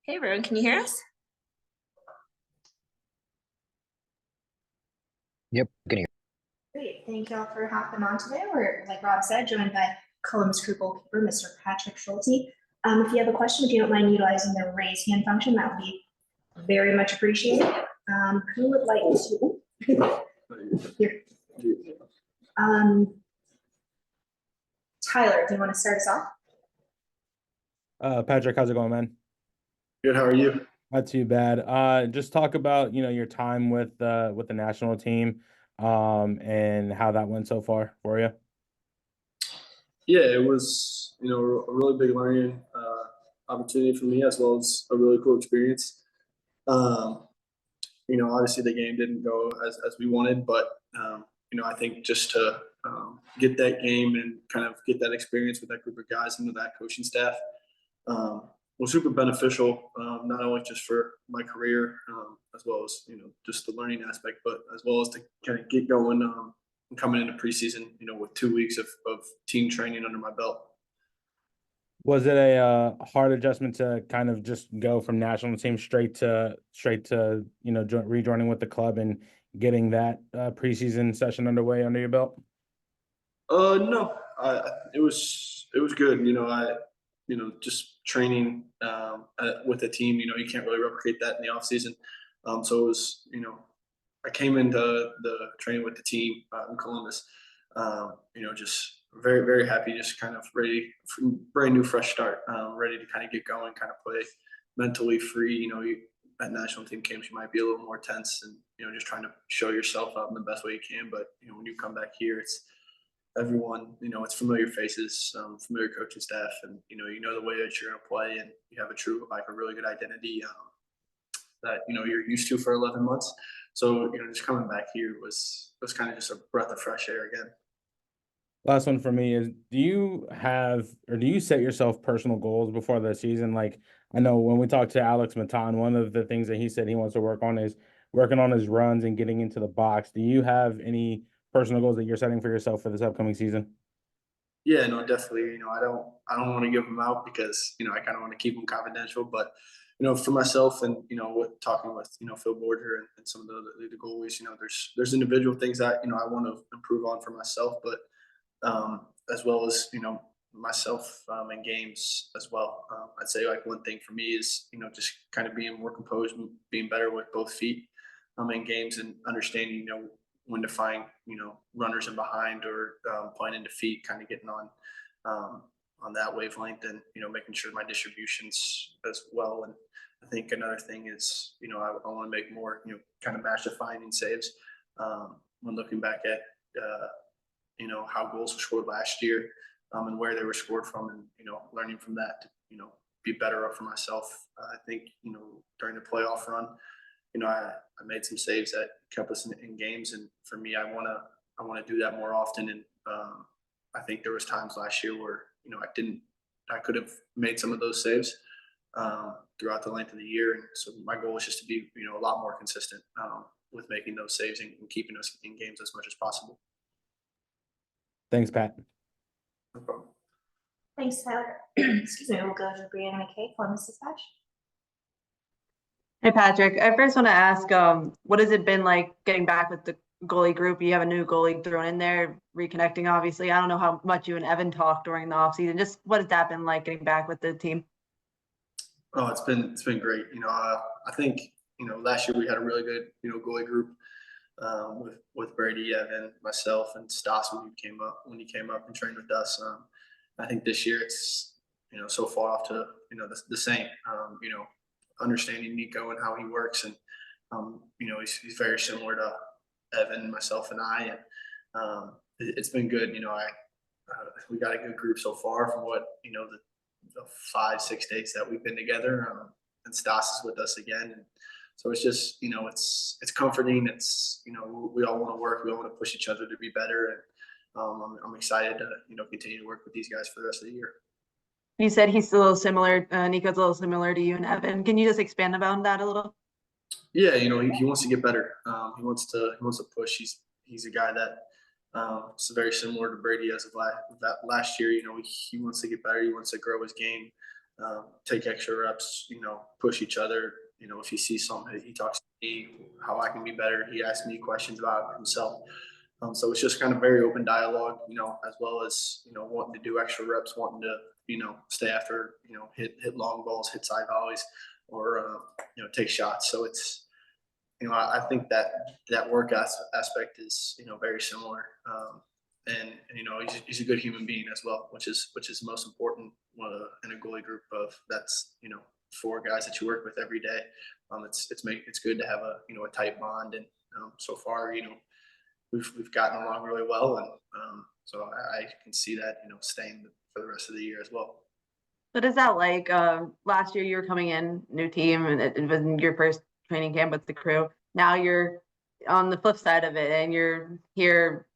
Hey everyone, can you hear us? Yep, can hear. Great, thank y'all for hopping on today. We're, like Rob said, joined by Columbus Crew goalkeeper, Mr. Patrick Schulte. If you have a question, if you don't mind utilizing the raise hand function, that would be very much appreciated. Who would like to? Here. Um, Tyler, do you want to start us off? Patrick, how's it going, man? Good. How are you? Not too bad. Just talk about, your time with the national team, and how that went so far for you. Yeah, it was a really big learning opportunity for me as well as a really cool experience. Um, obviously the game didn't go as we wanted, but I think just to get that game and kind of get that experience with that group of guys and with that coaching staff was super beneficial, not only just for my career as well as just the learning aspect, but as well as to kind of get going coming into preseason, with 2 weeks of team training under my belt. Was it a hard adjustment to kind of just go from national team straight to rejoining with the club and getting that preseason session underway under your belt? No, it was good. Just training with a team. You can't really replicate that in the off season. So it was, I came into the training with the team in Columbus. Just very very happy, just kind of ready, brand new fresh start, ready to kind of get going, kind of play mentally free. At national team camps you might be a little more tense and just trying to show yourself up in the best way you can. But when you come back here, it's everyone, it's familiar faces, familiar coaching staff, and the way that you're going to play, and you have a really good identity that you're used to for 11 months. So just coming back here was kind of just a breath of fresh air again. Last one for me is, do you set yourself personal goals before the season? Like, I know when we talked to Alex Matan, one of the things that he said he wants to work on is working on his runs and getting into the box. Do you have any personal goals that you're setting for yourself for this upcoming season? Yeah, no, definitely. I don't want to give them out because I kind of want to keep them confidential. But for myself, and with talking with Phil Borger and some of the goalies, there's individual things that I want to improve on for myself, but as well as myself in games as well. I'd say like one thing for me is just kind of being more composed, being better with both feet in games, and understanding when to find runners in behind, or playing into feet, kind of getting on that wavelength, and making sure my distributions as well. And I think another thing is I want to make more kind of match defining saves when looking back at how goals were scored last year, and where they were scored from, and learning from that to be better up for myself. I think during the playoff run, I made some saves that kept us in games, and for me, I want to do that more often. And I think there was times last year where I could have made some of those saves throughout the length of the year, and so my goal is just to be a lot more consistent with making those saves and keeping us in games as much as possible. Thanks, Pat. No problem. Thanks, Tyler. Excuse me, we'll go to Brianna McKay, Columbus Dispatch. Hey, Patrick. I first want to ask, what has it been like getting back with the goalie group? You have a new goalie thrown in there, reconnecting, obviously. I don't know how much you and Evan talked during the offseason. Just what has that been like getting back with the team? Oh, it's been great. I think last year we had a really good goalie group with Brady, Evan, myself, and Stas when he came up and trained with us. I think this year it's so far off to the same. Understanding Nico and how he works, and he's very similar to Evan, myself, and I, and it's been good. We got a good group so far from what the 5-6 days that we've been together, and Stas is with us again, and so it's just it's comforting. It's we all want to work, we all want to push each other to be better, and I'm excited to continue to work with these guys for the rest of the year. You said he's a little similar. Nico's a little similar to you and Evan. Can you just expand about that a little? Yeah, he wants to get better. He wants to push. He's a guy that is very similar to Brady as of last year. He wants to get better. He wants to grow his game. take extra reps, push each other. If he sees something, he talks to me, how I can be better. He asks me questions about himself. So it's just kind of very open dialogue, as well as, wanting to do extra reps, wanting to, stay after, hit long balls, hit side volleys, or, take shots. So it's, I think that work aspect is, very similar. And he's a good human being as well, which is the most important in a goalie group of that's 4 guys that you work with every day. It's good to have a tight bond, and so far we've gotten along really well, and so I can see that staying for the rest of the year as well. What is that like? Last year you were coming in, new team, and it was your first training camp with the crew. Now you're on the flip side of it, and you're here,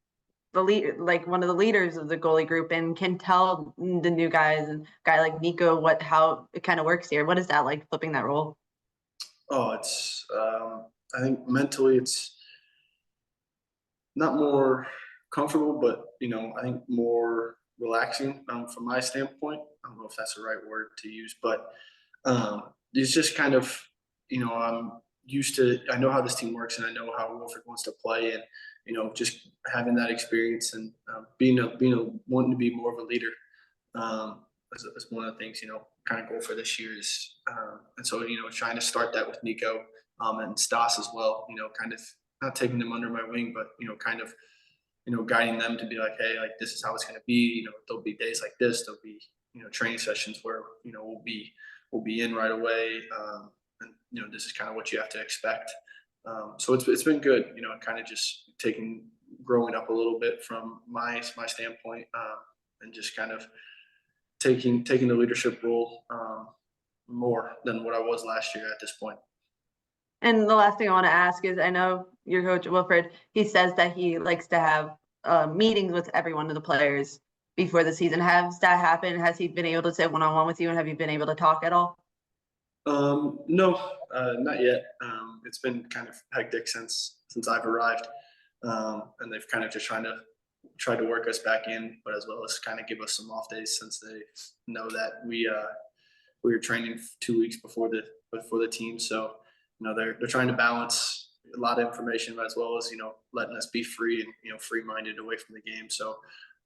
the lead, like one of the leaders of the goalie group, and can tell the new guys and guy like Nico how it kind of works here. What is that like, flipping that role? Oh, it's I think mentally it's not more comfortable, but I think more relaxing from my standpoint. I don't know if that's the right word to use, but it's just kind of I'm used to. I know how this team works, and I know how Wilfred wants to play, and just having that experience and wanting to be more of a leader is one of the things kind of goal for this year is, and so trying to start that with Nico and Stas as well. Kind of not taking them under my wing, but kind of guiding them to be like, hey, like this is how it's going to be. There'll be days like this. There'll be training sessions where we'll be in right away, and this is kind of what you have to expect. So it's been good. Kind of just growing up a little bit from my standpoint, and just kind of taking the leadership role more than what I was last year at this point. And the last thing I want to ask is, I know your coach Wilfred, he says that he likes to have meetings with every one of the players before the season. Has that happened? Has he been able to sit one-on-one with you, and have you been able to talk at all? No, not yet. It's been kind of hectic since I've arrived, and they've kind of just tried to work us back in, but as well as kind of give us some off days, since they know that we were training 2 weeks before the team. So they're trying to balance a lot of information, as well as letting us be free and free-minded away from the game. So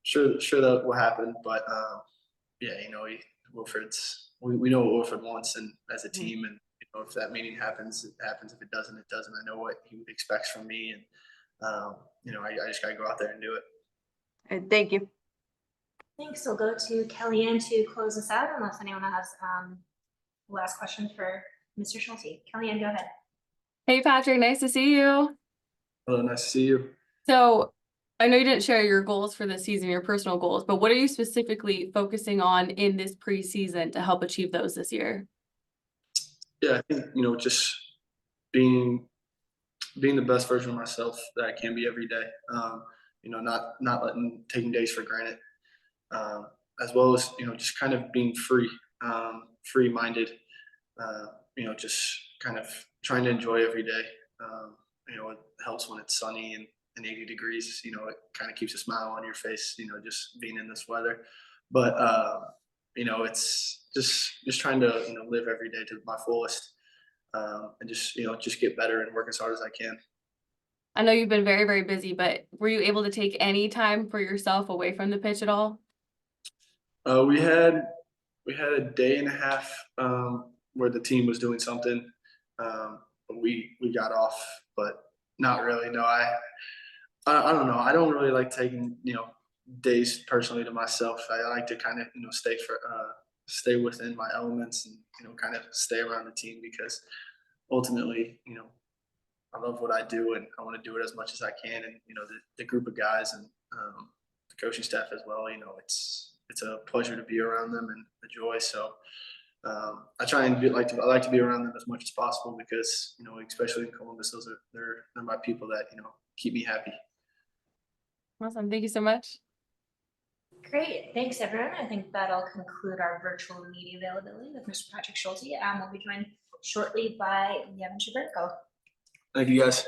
sure that will happen, but yeah, Wilfred's. We know what Wilfred wants, and as a team, and if that meeting happens, it happens. If it doesn't, it doesn't. I know what he expects from me, and I just gotta go out there and do it. All right, thank you. Thanks. We'll go to Kellyanne to close us out, unless anyone has last question for Mr. Schulte. Kellyanne, go ahead. Hey, Patrick, nice to see you. Hello, nice to see you. So I know you didn't share your goals for this season, your personal goals, but what are you specifically focusing on in this preseason to help achieve those this year? Yeah, I think, just being the best version of myself that I can be every day. Not taking days for granted, as well as, just kind of being free-minded, just kind of trying to enjoy every day. It helps when it's sunny and 80 degrees, it kind of keeps a smile on your face, just being in this weather. But, it's just trying to, live every day to my fullest, and just get better and work as hard as I can. I know you've been very, very busy, but were you able to take any time for yourself away from the pitch at all? We had a day and a half where the team was doing something, but we got off, but not really. No, I don't know. I don't really like taking days personally to myself. I like to kind of stay within my elements and kind of stay around the team, because ultimately I love what I do, and I want to do it as much as I can. And the group of guys and the coaching staff as well. It's a pleasure to be around them and a joy. So I try and I like to be around them as much as possible, because especially in Columbus, they're my people that keep me happy. Awesome. Thank you so much. Great. Thanks, everyone. I think that'll conclude our virtual media availability with Mr. Patrick Schulte. We'll be joined shortly by Yevon Shaberko. Thank you, guys.